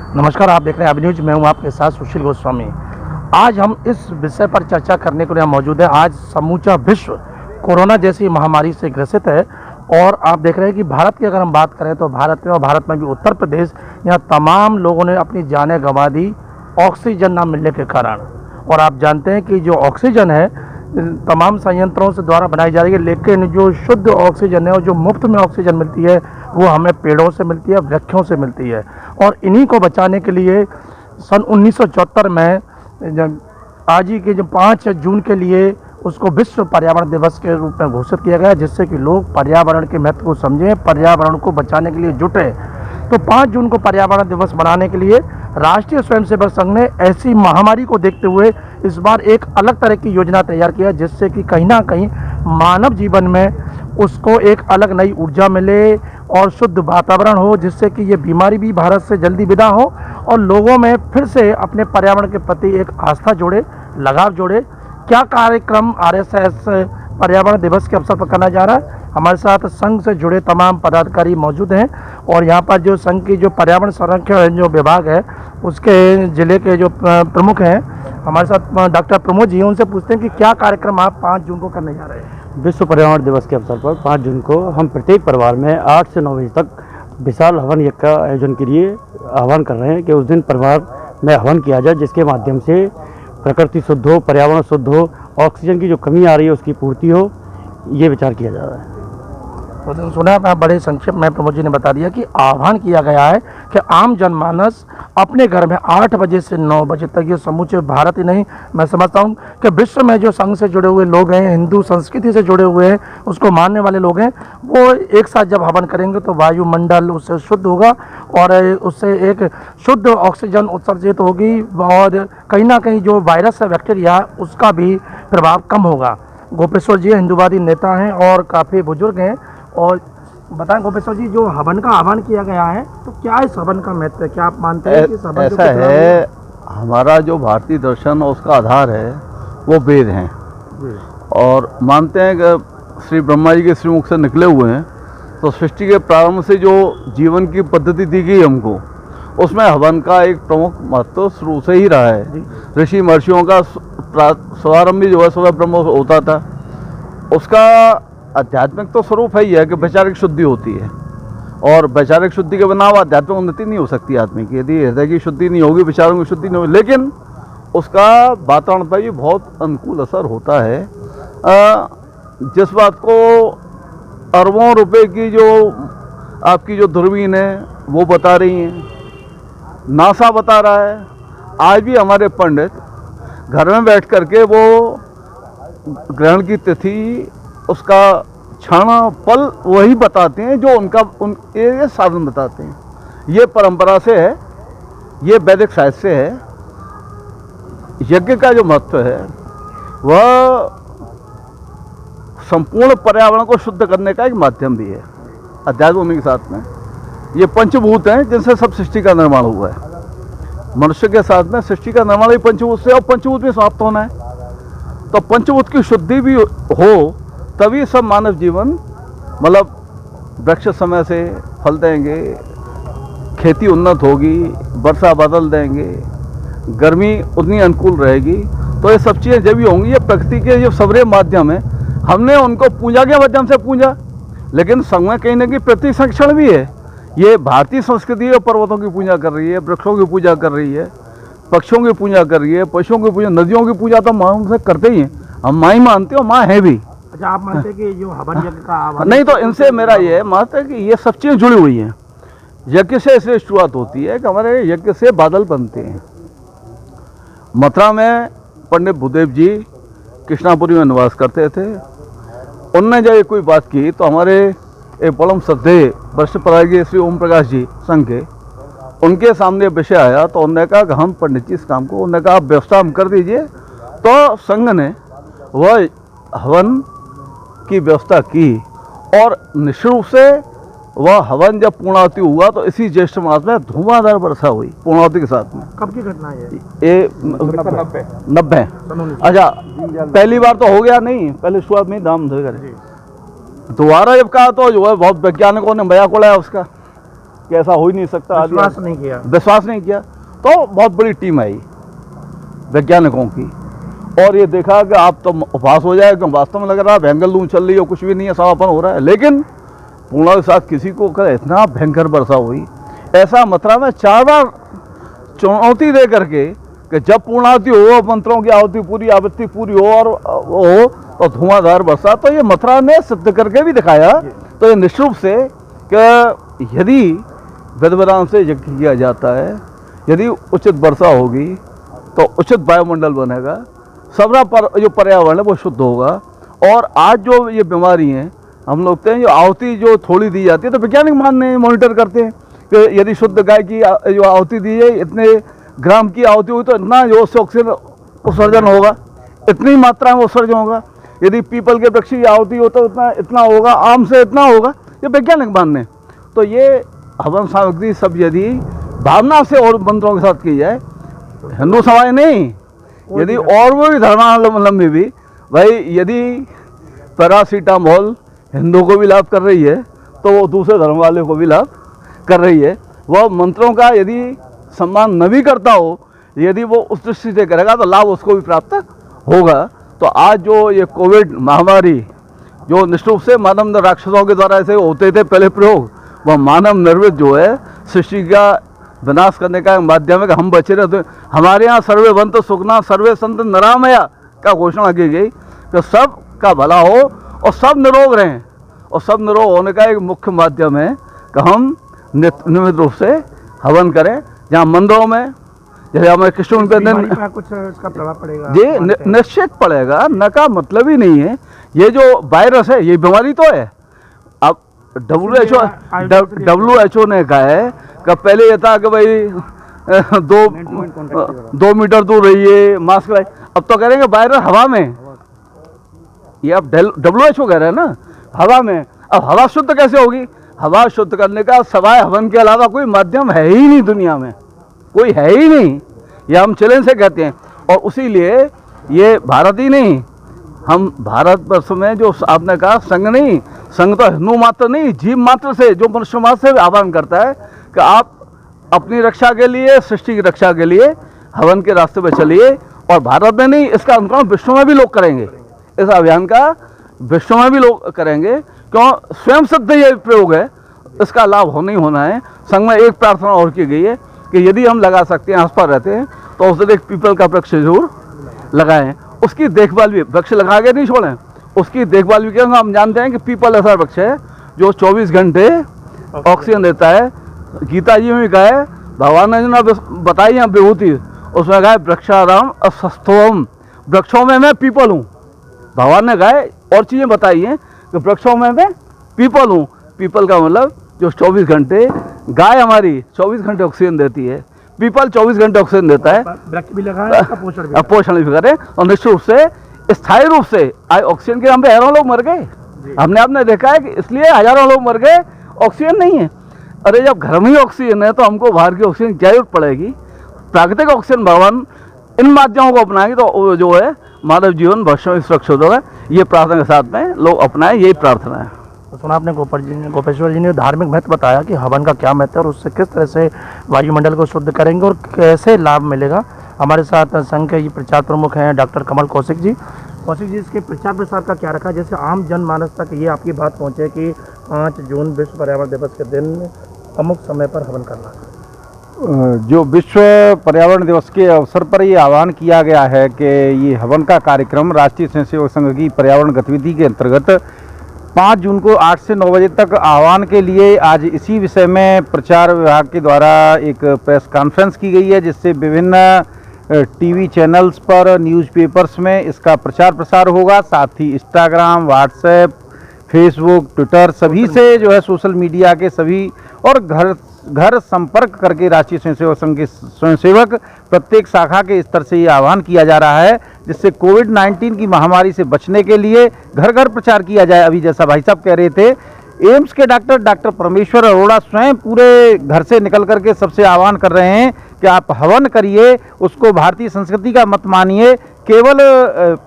नमस्कार, आप देख रहे हैं अभी न्यूज। मैं हूं आपके साथ सुशील गोस्वामी। आज हम इस विषय पर चर्चा करने के लिए मौजूद है। आज समूचा विश्व कोरोना जैसी महामारी से ग्रसित है और आप देख रहे हैं कि भारत की अगर हम बात करें तो भारत में भी उत्तर प्रदेश, यहाँ तमाम लोगों ने अपनी जानें गंवा दी ऑक्सीजन ना मिलने के कारण। और आप जानते हैं कि जो ऑक्सीजन है तमाम संयंत्रों से द्वारा बनाई जा रही है, लेकिन जो शुद्ध ऑक्सीजन है और जो मुफ्त में ऑक्सीजन मिलती है वो हमें पेड़ों से मिलती है, वृक्षों से मिलती है। और इन्हीं को बचाने के लिए सन 1974 में आज ही के जो 5 जून के लिए उसको विश्व पर्यावरण दिवस के रूप में घोषित किया गया, जिससे कि लोग पर्यावरण के महत्व को समझें, पर्यावरण को बचाने के लिए जुटे। तो 5 जून को पर्यावरण दिवस मनाने के लिए राष्ट्रीय स्वयंसेवक संघ ने ऐसी महामारी को देखते हुए इस बार एक अलग तरह की योजना तैयार किया, जिससे कि कहीं ना कहीं मानव जीवन में उसको एक अलग नई ऊर्जा मिले और शुद्ध वातावरण हो, जिससे कि ये बीमारी भी भारत से जल्दी विदा हो और लोगों में फिर से अपने पर्यावरण के प्रति एक आस्था जोड़े, लगाव जोड़े। क्या कार्यक्रम आरएसएस पर्यावरण दिवस के अवसर पर करना जा रहा है, हमारे साथ संघ से जुड़े तमाम पदाधिकारी मौजूद हैं। और यहाँ पर जो संघ की जो पर्यावरण संरक्षण जो विभाग है उसके जिले के जो प्रमुख हैं हमारे साथ डॉक्टर प्रमोद जी, उनसे पूछते हैं कि क्या कार्यक्रम आप 5 जून को करने जा रहे हैं। विश्व पर्यावरण दिवस के अवसर पर 5 जून को हम प्रत्येक परिवार में 8 से 9 बजे तक विशाल हवन यज्ञ का आयोजन के लिए आह्वान कर रहे हैं कि उस दिन परिवार में हवन किया जाए, जिसके माध्यम से प्रकृति शुद्ध हो, पर्यावरण शुद्ध हो, ऑक्सीजन की जो कमी आ रही है उसकी पूर्ति हो, ये विचार किया जा रहा है। तो सुना है, बड़े संक्षेप में प्रमोद जी ने बता दिया कि आह्वान किया गया है कि आम जनमानस अपने घर में 8 बजे से 9 बजे तक, ये समूचे भारत ही नहीं, मैं समझता हूँ कि विश्व में जो संघ से जुड़े हुए लोग हैं, हिंदू संस्कृति से जुड़े हुए हैं, उसको मानने वाले लोग हैं, वो एक साथ जब हवन करेंगे तो वायुमंडल उससे शुद्ध होगा और उससे एक शुद्ध ऑक्सीजन उत्सर्जित होगी और कहीं ना कहीं जो वायरस है, बैक्टीरिया, उसका भी प्रभाव कम होगा। गोपेश्वर जी हिंदूवादी नेता हैं और काफ़ी बुजुर्ग हैं। और बताएं गोपेश्वर जी, जो हवन का आह्वान किया गया है तो क्या इस हवन का महत्व है, क्या आप मानते हैं कि इस हवन ऐसा है? हमारा जो भारतीय दर्शन और उसका आधार है वो वेद हैं और मानते हैं कि श्री ब्रह्मा जी के श्रीमुख से निकले हुए हैं। तो सृष्टि के प्रारंभ से जो जीवन की पद्धति दी गई हमको, उसमें हवन का एक प्रमुख महत्व शुरू से ही रहा है। ऋषि महर्षियों का शुभारंभ भी जो है सुबह ब्रह्म होता था। उसका आध्यात्मिक तो स्वरूप है ही है कि वैचारिक शुद्धि होती है और वैचारिक शुद्धि के बिना आध्यात्मिक उन्नति नहीं हो सकती आदमी की। यदि हृदय की शुद्धि नहीं होगी, विचारों की शुद्धि नहीं होगी, लेकिन उसका वातावरण पर भी बहुत अनुकूल असर होता है। जिस बात को अरबों रुपए की जो आपकी जो दूरबीन है वो बता रही हैं, नासा बता रहा है, आज भी हमारे पंडित घर में बैठ करके वो ग्रहण की तिथि, उसका क्षण पल वही बताते हैं जो ये साधन बताते हैं। ये परंपरा से है, ये वैदिक साहित्य से है। यज्ञ का जो महत्व है वह संपूर्ण पर्यावरण को शुद्ध करने का एक माध्यम भी है। अध्यात्म होने के साथ में ये पंचभूत हैं जिनसे सब सृष्टि का निर्माण हुआ है। मनुष्य के साथ में सृष्टि का निर्माण ही पंचभूत से, और पंचभूत में समाप्त होना है। तो पंचभूत की शुद्धि भी हो तभी सब मानव जीवन, मतलब वृक्ष समय से फल देंगे, खेती उन्नत होगी, वर्षा बादल देंगे, गर्मी उतनी अनुकूल रहेगी। तो ये सब चीज़ें जब भी होंगी, ये प्रकृति के जो सबरे माध्यम है। हमने उनको पूजा के माध्यम से पूजा, लेकिन संग में कहीं ना कहीं प्रकृति संरक्षण भी है। ये भारतीय संस्कृति है, पर्वतों की पूजा कर रही है, वृक्षों की पूजा कर रही है, पक्षियों की पूजा कर रही है, पशुओं की पूजा, नदियों की पूजा तो माँ से करते ही हैं। हम माँ ही मानते हो, माँ है भी। अच्छा, आप मानते हैं कि जो हवन यज्ञ का आह्वान नहीं, तो इनसे मेरा ये मानता है कि ये सब चीज़ें जुड़ी हुई हैं। यज्ञ से इसलिए शुरुआत होती है कि हमारे यज्ञ से बादल बनते हैं। मथुरा में पंडित भूदेव जी कृष्णापुरी में निवास करते थे। उनने जब कोई बात की तो हमारे एक परम श्रद्धेय वरिष्ठ पदाधिकारी श्री ओम प्रकाश जी संघ के, उनके सामने विषय आया तो उन्होंने कहा कि हम पंडित जी इस काम को, उन्होंने कहा आप व्यवस्था हम कर दीजिए। तो संघ ने वह हवन की व्यवस्था की और निश्चित रूप से वह हवन जब पूर्णाहुति हुआ तो इसी ज्येष्ठ मास में धुआंधार वर्षा हुई पूर्णाहुति के साथ में। कब की घटना है ये 90। अच्छा, पहली बार तो हो गया नहीं, पहले शुरुआत में दाम धोए। दोबारा जब कहा तो जो है बहुत वैज्ञानिकों ने मजाक उड़ाया उसका कि ऐसा हो ही नहीं सकता, विश्वास नहीं किया। विश्वास नहीं किया। तो बहुत बड़ी टीम आई वैज्ञानिकों की, और ये देखा कि आप तो उपहास हो जाए, क्यों वास्तव में लग रहा है भयंकर लू चल रही है, कुछ भी नहीं है, समापन हो रहा है। लेकिन पूर्णा के साथ किसी को कर इतना भयंकर वर्षा हुई, ऐसा मथुरा में 4 बार चुनौती दे करके कि जब पूर्णावती हो, मंत्रों की आहुति पूरी, आवृत्ति पूरी हो और वो हो तो धुआंधार वर्षा। तो ये मथुरा ने सिद्ध करके भी दिखाया। तो ये निश्चित रूप से कि यदि विधि विधान से यज्ञ किया जाता है, यदि उचित वर्षा होगी तो उचित वायुमंडल बनेगा, सबरा पर जो पर्यावरण है वो शुद्ध होगा। और आज जो ये बीमारी है, हम लोग तो जो आहुति जो थोड़ी दी जाती है, तो वैज्ञानिक मानने मॉनिटर करते हैं कि यदि शुद्ध गाय की जो आहुति दी है, इतने ग्राम की आहुति हुई तो इतना जो उससे ऑक्सीजन उत्सर्जन होगा, इतनी मात्रा में उत्सर्जन होगा। यदि पीपल के वृक्ष की आहुति हो तो इतना होगा, आम से इतना होगा, ये वैज्ञानिक मानने। तो ये हवन सामग्री सब यदि भावना से और मंत्रों के साथ की जाए, हिंदू समाज नहीं, यदि और वो भी धर्मावलंबी भी, भाई यदि पैरासीटामोल हिंदू को भी लाभ कर रही है तो वो दूसरे धर्म वाले को भी लाभ कर रही है। वह मंत्रों का यदि सम्मान न भी करता हो, यदि वो उस दृष्टि से करेगा तो लाभ उसको भी प्राप्त होगा। तो आज जो ये कोविड महामारी जो निश्चित रूप से मानव राक्षसों के द्वारा ऐसे होते थे पहले प्रयोग, वह मानव निर्मित जो है सृष्टि का विनाश करने का माध्यम है कि हम बचे रहते। हमारे यहाँ सर्वे बंत सुखना सर्वे संत नरामया का घोषणा की गई कि सब का भला हो और सब निरोग रहें। और सब निरोग होने का एक मुख्य माध्यम है कि हम नियमित रूप से हवन करें। जहाँ मंदिरों में जैसे हमें कृष्ण के दिन कुछ इसका प्रभाव पड़ेगा जी निश्चित पड़ेगा, न का मतलब ही नहीं है। ये जो वायरस है ये बीमारी तो है। अब WHO ने कहा है कि पहले ये था कि भाई 2 मीटर दूर रहिए, मास्क लगाइए। अब तो कह रहे हैं कि वायरस हवा में, ये अब WHO कह रहे हैं ना, हवा में। अब हवा शुद्ध कैसे होगी? हवा शुद्ध करने का सवाए हवन के अलावा कोई माध्यम है ही नहीं, दुनिया में कोई है ही नहीं। ये हम चैलेंज से कहते हैं। और उसी लिए ये भारत ही नहीं, हम भारतवर्ष में जो आपने कहा संघ नहीं, संघ तो हिंदू मात्र नहीं, जीव मात्र से जो मनुष्य मात्र से आह्वान करता है कि आप अपनी रक्षा के लिए, सृष्टि की रक्षा के लिए हवन के रास्ते पर चलिए। और भारत में नहीं, इसका अनुकरण विश्व में भी लोग करेंगे। इस अभियान का विश्व में भी लोग करेंगे, क्यों? स्वयं सिद्ध ये प्रयोग है, इसका लाभ होना ही होना है। संघ में एक प्रार्थना और की गई है कि यदि हम लगा सकते हैं, आस पास रहते हैं, तो उससे एक पीपल का वृक्ष जरूर लगाएं। उसकी देखभाल भी, वृक्ष लगा के नहीं छोड़ें, उसकी देखभाल भी करेंगे। हम जानते हैं कि पीपल ऐसा वृक्ष है जो 24 घंटे ऑक्सीजन देता है। गीता जी में भी कहा है, भगवान ने जो बताई है विभूति, उसमें कहा है वृक्षाराम अस्वस्थोम, वृक्षों में मैं पीपल हूँ। भगवान ने कहा है और चीज़ें बताई हैं कि वृक्षों में मैं पीपल हूँ। पीपल का मतलब जो 24 घंटे, गाय हमारी 24 घंटे ऑक्सीजन देती है, पीपल 24 घंटे ऑक्सीजन देता है। वृक्ष भी लगाएं, पोषण भी करें। और निश्चित रूप से स्थायी रूप से आज ऑक्सीजन के नाम पे हजारों लोग मर गए। हमने देखा है कि इसलिए हजारों लोग मर गए, ऑक्सीजन नहीं है। अरे जब घर में ही ऑक्सीजन है तो हमको बाहर की ऑक्सीजन क्या जरूरत पड़ेगी? प्राकृतिक ऑक्सीजन भगवान इन माध्यमों को अपनाएंगे तो जो है मानव जीवन भविष्य में सुरक्षित होगा। ये प्रार्थना के साथ में लोग अपनाएं, यही प्रार्थना है। तो सुना आपने गोपेश्वर जी ने धार्मिक महत्व बताया कि हवन का क्या महत्व है और उससे किस तरह से वायुमंडल को शुद्ध करेंगे और कैसे लाभ मिलेगा। हमारे साथ संघ के प्रचार प्रमुख हैं डॉक्टर कमल कौशिक जी। कौशिक जी, इसके प्रचार प्रसार का क्या रखा, जैसे आम जनमानस तक ये आपकी बात पहुँचे कि 5 जून विश्व पर्यावरण दिवस के दिन अमुक समय पर हवन करना? जो विश्व पर्यावरण दिवस के अवसर पर ये आह्वान किया गया है कि ये हवन का कार्यक्रम राष्ट्रीय स्वयंसेवक संघ की पर्यावरण गतिविधि के अंतर्गत 5 जून को 8 से 9 बजे तक आह्वान के लिए आज इसी विषय में प्रचार विभाग के द्वारा एक प्रेस कॉन्फ्रेंस की गई है, जिससे विभिन्न टीवी चैनल्स पर, न्यूज़पेपर्स में इसका प्रचार प्रसार होगा। साथ ही इंस्टाग्राम, व्हाट्सएप, फेसबुक, ट्विटर सभी से जो है सोशल मीडिया के सभी और घर संपर्क करके राष्ट्रीय स्वयंसेवक संघ के स्वयंसेवक प्रत्येक शाखा के स्तर से ये आह्वान किया जा रहा है, जिससे कोविड-19 की महामारी से बचने के लिए घर घर प्रचार किया जाए। अभी जैसा भाई साहब कह रहे थे, एम्स के डॉक्टर परमेश्वर अरोड़ा स्वयं पूरे घर से निकल करके सबसे आह्वान कर रहे हैं कि आप हवन करिए, उसको भारतीय संस्कृति का मत मानिए। केवल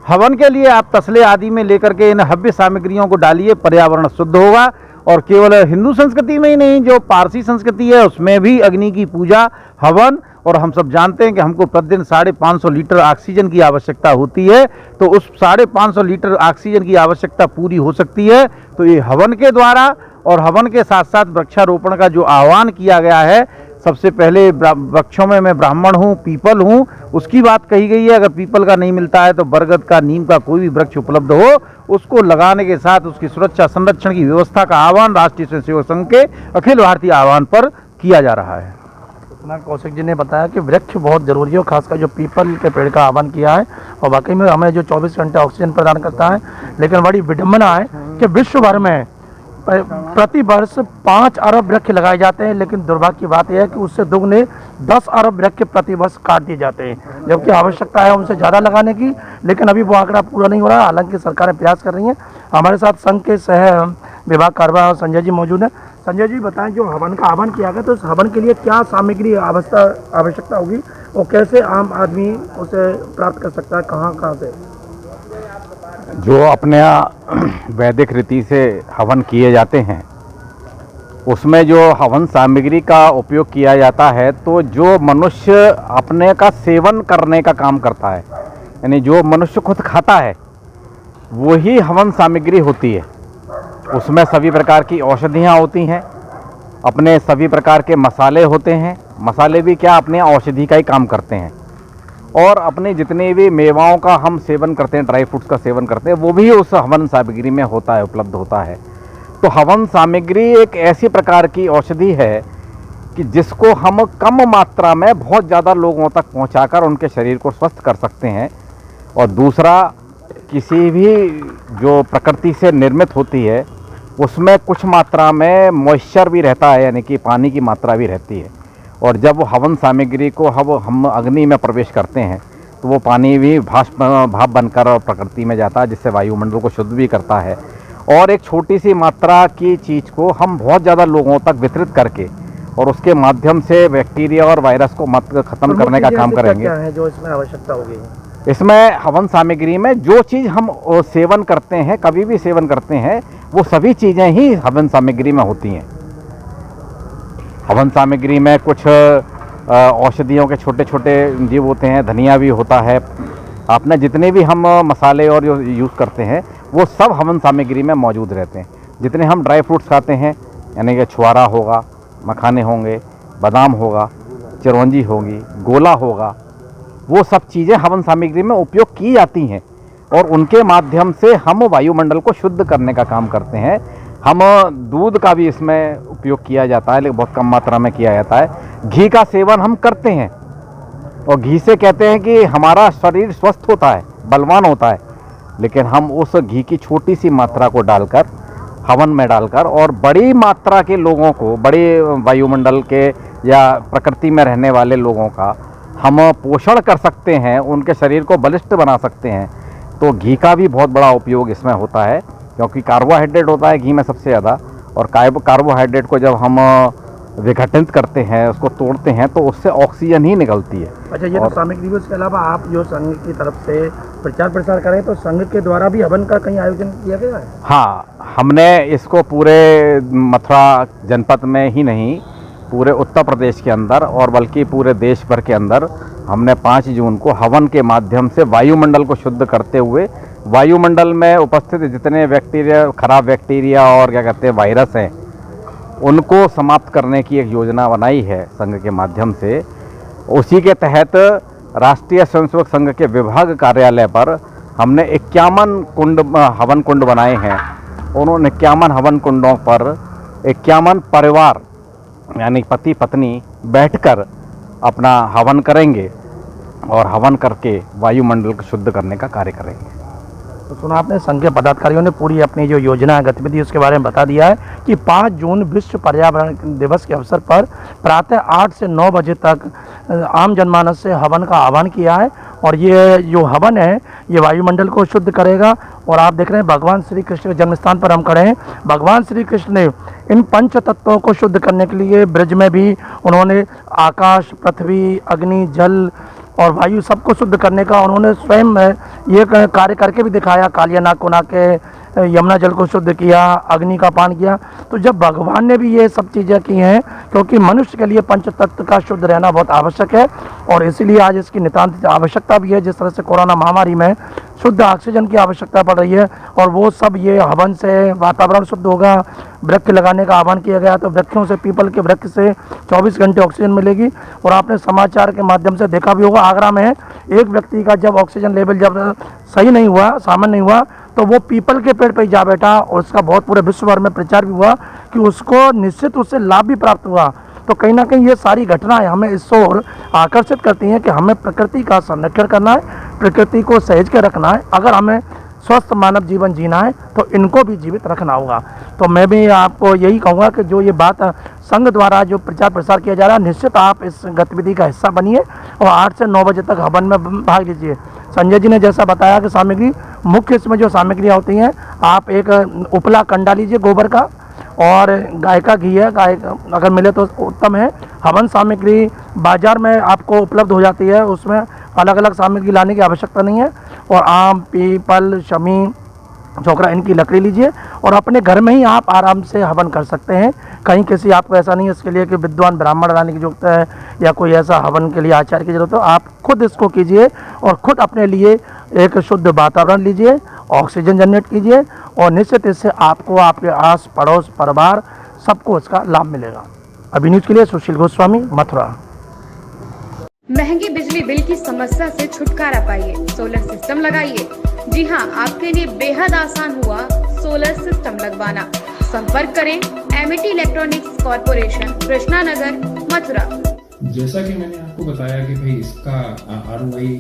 हवन के लिए आप तसले आदि में लेकर के इन हव्य सामग्रियों को डालिए, पर्यावरण शुद्ध होगा। और केवल हिंदू संस्कृति में ही नहीं, जो पारसी संस्कृति है उसमें भी अग्नि की पूजा, हवन, और हम सब जानते हैं कि हमको प्रतिदिन 550 लीटर ऑक्सीजन की आवश्यकता होती है, तो उस 550 लीटर ऑक्सीजन की आवश्यकता पूरी हो सकती है तो ये हवन के द्वारा, और हवन के साथ साथ वृक्षारोपण का जो आह्वान किया गया है, सबसे पहले वृक्षों में मैं ब्राह्मण हूँ, पीपल हूँ, उसकी बात कही गई है। अगर पीपल का नहीं मिलता है तो बरगद का, नीम का कोई भी वृक्ष उपलब्ध हो, उसको लगाने के साथ उसकी सुरक्षा संरक्षण की व्यवस्था का आह्वान राष्ट्रीय स्वयंसेवक संघ के अखिल भारतीय आह्वान पर किया जा रहा है। कौशिक जी ने बताया कि वृक्ष बहुत जरूरी है, खासकर जो पीपल के पेड़ का आह्वान किया है, और वाकई में हमें जो 24 घंटे ऑक्सीजन प्रदान करता है। लेकिन बड़ी विडंबना है कि विश्व भर में प्रति वर्ष 5 अरब वृक्ष लगाए जाते हैं, लेकिन दुर्भाग्य की बात यह है कि उससे दुगने 10 अरब वृक्ष प्रति वर्ष काट दिए जाते हैं, जबकि आवश्यकता है उनसे ज़्यादा लगाने की, लेकिन अभी वो आंकड़ा पूरा नहीं हो रहा। हालांकि सरकारें प्रयास कर रही हैं। हमारे साथ संघ के सह विभाग कार्यवाह संजय जी मौजूद हैं। संजय जी बताएं, जो हवन का आह्वान किया गया तो इस हवन के लिए क्या सामग्री आवश्यकता होगी और कैसे आम आदमी उसे प्राप्त कर सकता है, कहाँ से? जो अपने यहाँ वैदिक रीति से हवन किए जाते हैं, उसमें जो हवन सामग्री का उपयोग किया जाता है, तो जो मनुष्य अपने का सेवन करने का काम करता है, यानी जो मनुष्य खुद खाता है, वही हवन सामग्री होती है। उसमें सभी प्रकार की औषधियाँ होती हैं, अपने सभी प्रकार के मसाले होते हैं। मसाले भी क्या, अपने औषधि का ही काम करते हैं। और अपने जितने भी मेवाओं का हम सेवन करते हैं, ड्राई फ्रूट्स का सेवन करते हैं, वो भी उस हवन सामग्री में होता है, उपलब्ध होता है। तो हवन सामग्री एक ऐसी प्रकार की औषधि है कि जिसको हम कम मात्रा में बहुत ज़्यादा लोगों तक पहुंचाकर उनके शरीर को स्वस्थ कर सकते हैं। और दूसरा, किसी भी जो प्रकृति से निर्मित होती है उसमें कुछ मात्रा में मॉइस्चर भी रहता है, यानी कि पानी की मात्रा भी रहती है। और जब हवन सामग्री को हम अग्नि में प्रवेश करते हैं तो वो पानी भी भाप बनकर प्रकृति में जाता है, जिससे वायुमंडल को शुद्ध भी करता है। और एक छोटी सी मात्रा की चीज़ को हम बहुत ज़्यादा लोगों तक वितरित करके और उसके माध्यम से बैक्टीरिया और वायरस को ख़त्म करने का काम करेंगे। क्या है जो इसमें आवश्यकता होगी? इसमें हवन सामग्री में जो चीज़ हम सेवन करते हैं, कभी भी सेवन करते हैं, वो सभी चीज़ें ही हवन सामग्री में होती हैं। हवन सामग्री में कुछ औषधियों के छोटे छोटे जीव होते हैं, धनिया भी होता है। आपने जितने भी हम मसाले और जो यूज़ करते हैं वो सब हवन सामग्री में मौजूद रहते हैं। जितने हम ड्राई फ्रूट्स खाते हैं, यानी कि छुआरा होगा, मखाने होंगे, बादाम होगा, चिरौंजी होगी, गोला होगा, वो सब चीज़ें हवन सामग्री में उपयोग की जाती हैं। और उनके माध्यम से हम वायुमंडल को शुद्ध करने का काम करते हैं। हम दूध का भी इसमें उपयोग किया जाता है, लेकिन बहुत कम मात्रा में किया जाता है। घी का सेवन हम करते हैं, और घी से कहते हैं कि हमारा शरीर स्वस्थ होता है, बलवान होता है। लेकिन हम उस घी की छोटी सी मात्रा को डालकर, हवन में डालकर, और बड़ी मात्रा के लोगों को, बड़े वायुमंडल के या प्रकृति में रहने वाले लोगों का हम पोषण कर सकते हैं, उनके शरीर को बलिष्ठ बना सकते हैं। तो घी का भी बहुत बड़ा उपयोग इसमें होता है, क्योंकि कार्बोहाइड्रेट होता है घी में सबसे ज़्यादा। और कार्बोहाइड्रेट को जब हम विघटित करते हैं, उसको तोड़ते हैं, तो उससे ऑक्सीजन ही निकलती है। अच्छा, ये तो सामग्री, उसके अलावा आप जो संघ की तरफ से प्रचार प्रसार करें, तो संघ के द्वारा भी हवन का कहीं आयोजन किया गया है? हाँ, हमने इसको पूरे मथुरा जनपद में ही नहीं, पूरे उत्तर प्रदेश के अंदर और बल्कि पूरे देश भर के अंदर हमने 5 जून को हवन के माध्यम से वायुमंडल को शुद्ध करते हुए वायुमंडल में उपस्थित जितने बैक्टीरिया, खराब बैक्टीरिया और क्या कहते हैं वायरस हैं, उनको समाप्त करने की एक योजना बनाई है संघ के माध्यम से। उसी के तहत राष्ट्रीय स्वयंसेवक संघ के विभाग कार्यालय पर हमने 51 हवन कुंड बनाए हैं। उन्होंने 51 हवन कुंडों पर 51 परिवार यानी पति पत्नी बैठकर अपना हवन करेंगे और हवन करके वायुमंडल को शुद्ध करने का कार्य करेंगे। तो सुना आपने, संघ के पदाधिकारियों ने पूरी अपनी जो योजना गतिविधि उसके बारे में बता दिया है कि 5 जून विश्व पर्यावरण दिवस के अवसर पर प्रातः 8 से 9 बजे तक आम जनमानस से हवन का आह्वान किया है। और ये जो हवन है ये वायुमंडल को शुद्ध करेगा। और आप देख रहे हैं भगवान श्री कृष्ण के जन्म स्थान पर हम खड़े हैं। भगवान श्री कृष्ण ने इन 5 तत्वों को शुद्ध करने के लिए ब्रज में भी उन्होंने आकाश, पृथ्वी, अग्नि, जल और वायु सबको शुद्ध करने का उन्होंने स्वयं ये कार्य करके भी दिखाया। कालिया नाग को ना के यमुना जल को शुद्ध किया, अग्नि का पान किया। तो जब भगवान ने भी ये सब चीज़ें की हैं, क्योंकि मनुष्य के लिए पंच तत्व का शुद्ध रहना बहुत आवश्यक है, और इसीलिए आज इसकी नितांत आवश्यकता भी है। जिस तरह से कोरोना महामारी में शुद्ध ऑक्सीजन की आवश्यकता पड़ रही है, और वो सब ये हवन से वातावरण शुद्ध होगा। वृक्ष लगाने का आह्वान किया गया, तो वृक्षों से, पीपल के वृक्ष से 24 घंटे ऑक्सीजन मिलेगी। और आपने समाचार के माध्यम से देखा भी होगा, आगरा में एक व्यक्ति का जब ऑक्सीजन लेवल जब सही नहीं हुआ, सामान्य नहीं हुआ, तो वो पीपल के पेड़ पर जा बैठा, और उसका बहुत पूरे विश्व भर में प्रचार भी हुआ कि उसको निश्चित उससे लाभ भी प्राप्त हुआ। तो कहीं ना कहीं ये सारी घटनाएं हमें इस ओर आकर्षित करती हैं कि हमें प्रकृति का संरक्षण करना है, प्रकृति को सहेज के रखना है। अगर हमें स्वस्थ मानव जीवन जीना है तो इनको भी जीवित रखना होगा। तो मैं भी आपको यही कहूँगा कि जो ये बात संघ द्वारा जो प्रचार प्रसार किया जा रहा है, निश्चित आप इस गतिविधि का हिस्सा बनिए और 8 से 9 बजे तक हवन में भाग लीजिए। संजय जी ने जैसा बताया कि सामग्री मुख्य इसमें जो सामग्रियाँ होती हैं, आप एक उपला कंडा लीजिए गोबर का, और गाय का घी है, गाय अगर मिले तो उत्तम है। हवन सामग्री बाजार में आपको उपलब्ध हो जाती है, उसमें अलग अलग सामग्री लाने की आवश्यकता नहीं है। और आम, पीपल, शमी, चौकरा, इनकी लकड़ी लीजिए, और अपने घर में ही आप आराम से हवन कर सकते हैं। कहीं किसी आपको ऐसा नहीं है इसके लिए कि विद्वान ब्राह्मण लाने की जरूरत है या कोई ऐसा हवन के लिए आचार्य की जरूरत है। आप खुद इसको कीजिए और खुद अपने लिए एक शुद्ध वातावरण लीजिए, ऑक्सीजन जनरेट कीजिए, और निश्चित इससे आपको, आपके आस पड़ोस, परिवार, सबको इसका लाभ मिलेगा। अभी न्यूज़ के लिए सुशील गोस्वामी, मथुरा। महंगी बिजली बिल की समस्या से छुटकारा पाइए, सोलर सिस्टम लगाइए। जी हां, आपके लिए बेहद आसान हुआ सोलर सिस्टम लगवाना। संपर्क करें Amity electronics corporation, Krishna Nagar, Mathura. जैसा कि मैंने आपको बताया कि भाई इसका ROI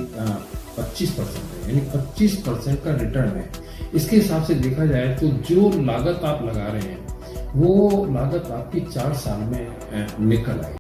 25% है, यानी 25% का रिटर्न है। इसके हिसाब से देखा जाए तो जो लागत आप लगा रहे हैं वो लागत आपकी 4 साल में निकल आएगी।